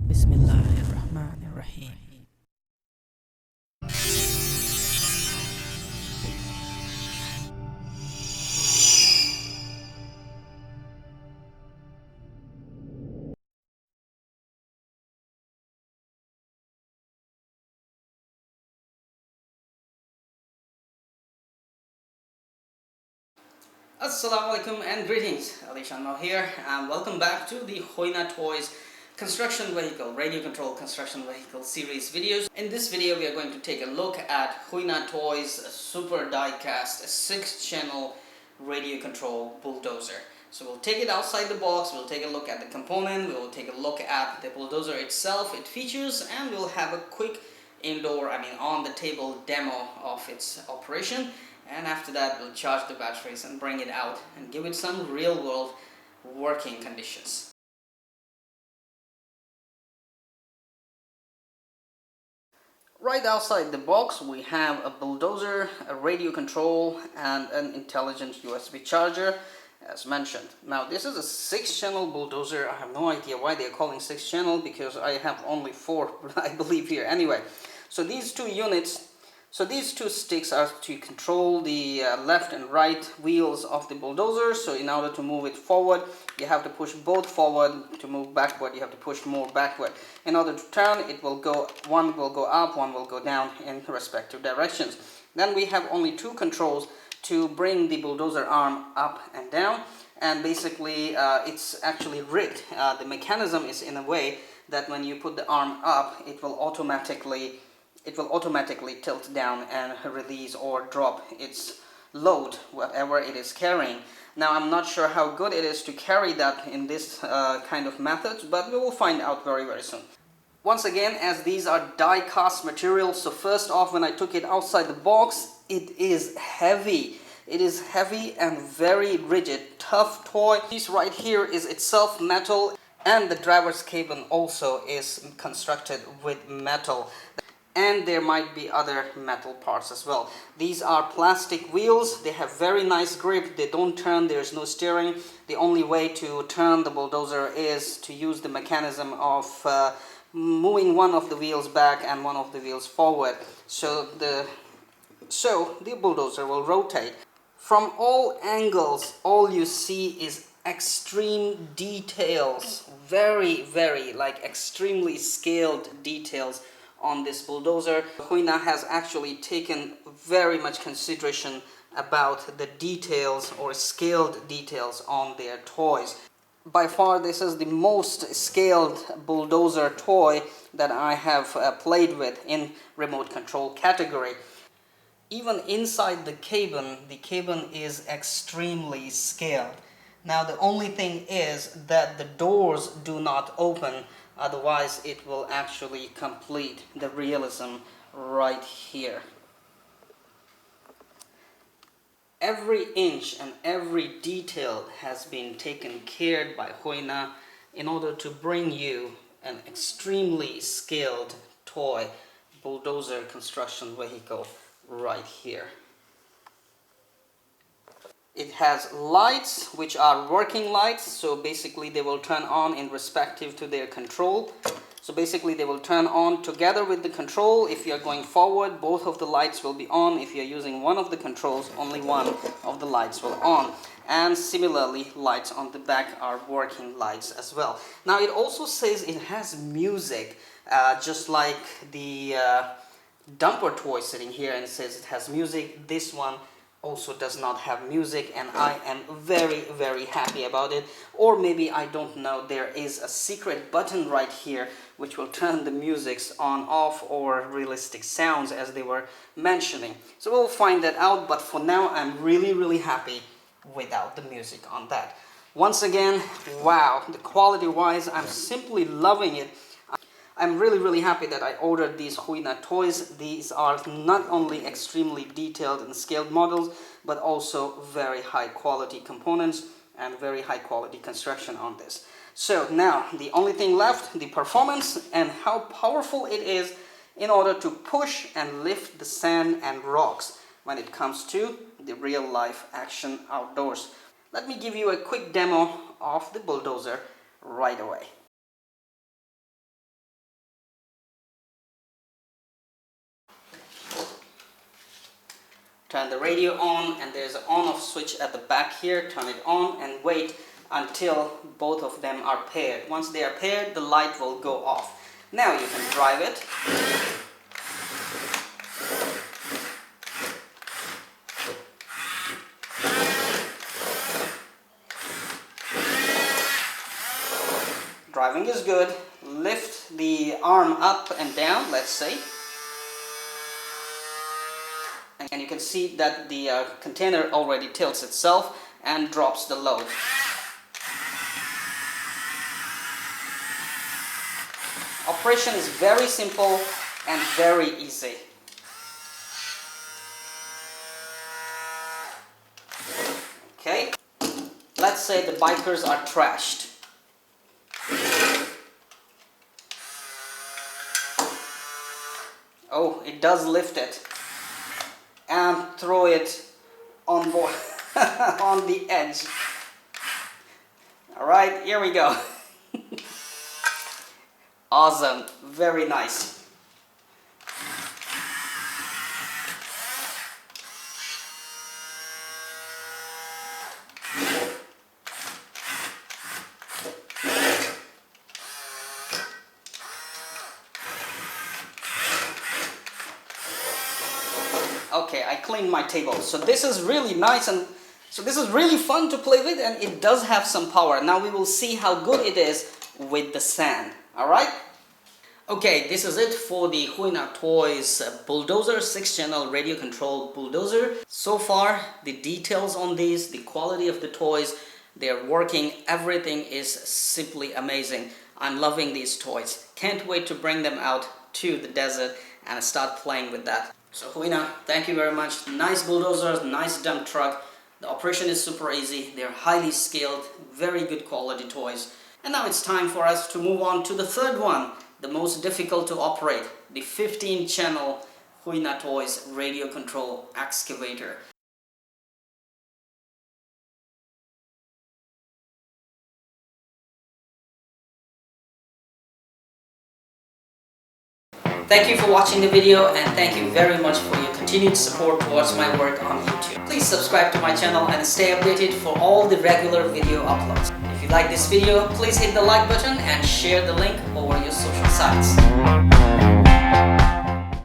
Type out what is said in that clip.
Bismillahirrahmanirrahim. Assalamu alaikum and greetings. Ali Shanmal here, and welcome back to the Hoina Toys construction vehicle, radio control construction vehicle series videos. In this video we are going to take a look at Hoina Toys Super Die-Cast 6-channel radio control bulldozer. So we'll take it outside the box, we'll take a look at the component, we'll take a look at the bulldozer itself, its features, and we'll have a quick indoor, on the table demo of its operation. And after that we'll charge the batteries and bring it out and give it some real world working conditions. Right outside the box we have a bulldozer, a radio control, and an intelligent USB charger as mentioned. Now this is a 6-channel bulldozer. I have no idea why they're calling 6-channel because I have only 4 I believe here. Anyway, so these two units, so these two sticks are to control the left and right wheels of the bulldozer. So in order to move it forward, you have to push both forward. To move backward, you have to push more backward. In order to turn, it will go, one will go up, one will go down in respective directions. Then we have only 2 controls to bring the bulldozer arm up and down, and basically it's actually rigged. The mechanism is in a way that when you put the arm up, it will automatically tilt down and release or drop its load, whatever it is carrying. Now I'm not sure how good it is to carry that in this kind of methods, but we will find out very soon. Once again, as these are die-cast materials, so first off, when I took it outside the box, it is heavy. It is heavy and very rigid, tough toy. This right here is itself metal, and the driver's cabin also is constructed with metal. And there might be other metal parts as well. These are plastic wheels. They have very nice grip. They don't turn. There's no steering. The only way to turn the bulldozer is to use the mechanism of moving one of the wheels back and one of the wheels forward. So the bulldozer will rotate. From all angles, all you see is extreme details. Very like extremely scaled details on this bulldozer. Hoina has actually taken very much consideration about the details or scaled details on their toys. By far this is the most scaled bulldozer toy that I have played with in remote control category. Even inside the cabin is extremely scaled. Now the only thing is that the doors do not open, otherwise it will actually complete the realism right here. Every inch and every detail has been taken care by Hoina in order to bring you an extremely scaled toy bulldozer construction vehicle right here. It has lights which are working lights, so basically they will turn on in respective to their control. So basically they will turn on together with the control. If you are going forward, both of the lights will be on. If you are using one of the controls, only one of the lights will on. And similarly, lights on the back are working lights as well. Now it also says it has music, just like the dumper toy sitting here, and it says it has music. This one also does not have music, and I am very happy about it. Or maybe, I don't know, there is a secret button right here which will turn the musics on, off, or realistic sounds as they were mentioning. So we'll find that out, but for now I'm really happy without the music on that. Once again, wow, the quality wise, I'm simply loving it. I'm really happy that I ordered these Hoina toys. These are not only extremely detailed and scaled models, but also very high quality components and very high quality construction on this. So now the only thing left, the performance and how powerful it is in order to push and lift the sand and rocks when it comes to the real life action outdoors. Let me give you a quick demo of the bulldozer right away. turn the radio on, and there's an on-off switch at the back here. Turn it on and wait until both of them are paired. Once they are paired, the light will go off. Now you can drive it. Driving is good. Lift the arm up and down, let's say. And you can see that the container already tilts itself and drops the load. Operation is very simple and very easy. Okay, let's say the bikers are trashed. Oh, it does lift it and throw it on board on the edge. All right, here we go. Awesome, very nice. Okay, I cleaned my table. So this is really nice, and so this is really fun to play with, and it does have some power. Now we will see how good it is with the sand. Alright? Okay, this is it for the Huina Toys Bulldozer, 6-channel radio control bulldozer. So far, the details on these, the quality of the toys, they're working, everything is simply amazing. I'm loving these toys. Can't wait to bring them out to the desert and start playing with that. So Huina, thank you very much. Nice bulldozers, nice dump truck. The operation is super easy. They're highly scaled, very good quality toys. And now it's time for us to move on to the third one, the most difficult to operate, the 15-channel Huina Toys radio control excavator. Thank you for watching the video, and thank you very much for your continued support towards my work on YouTube. Please subscribe to my channel and stay updated for all the regular video uploads. If you like this video, please hit the like button and share the link over your social sites.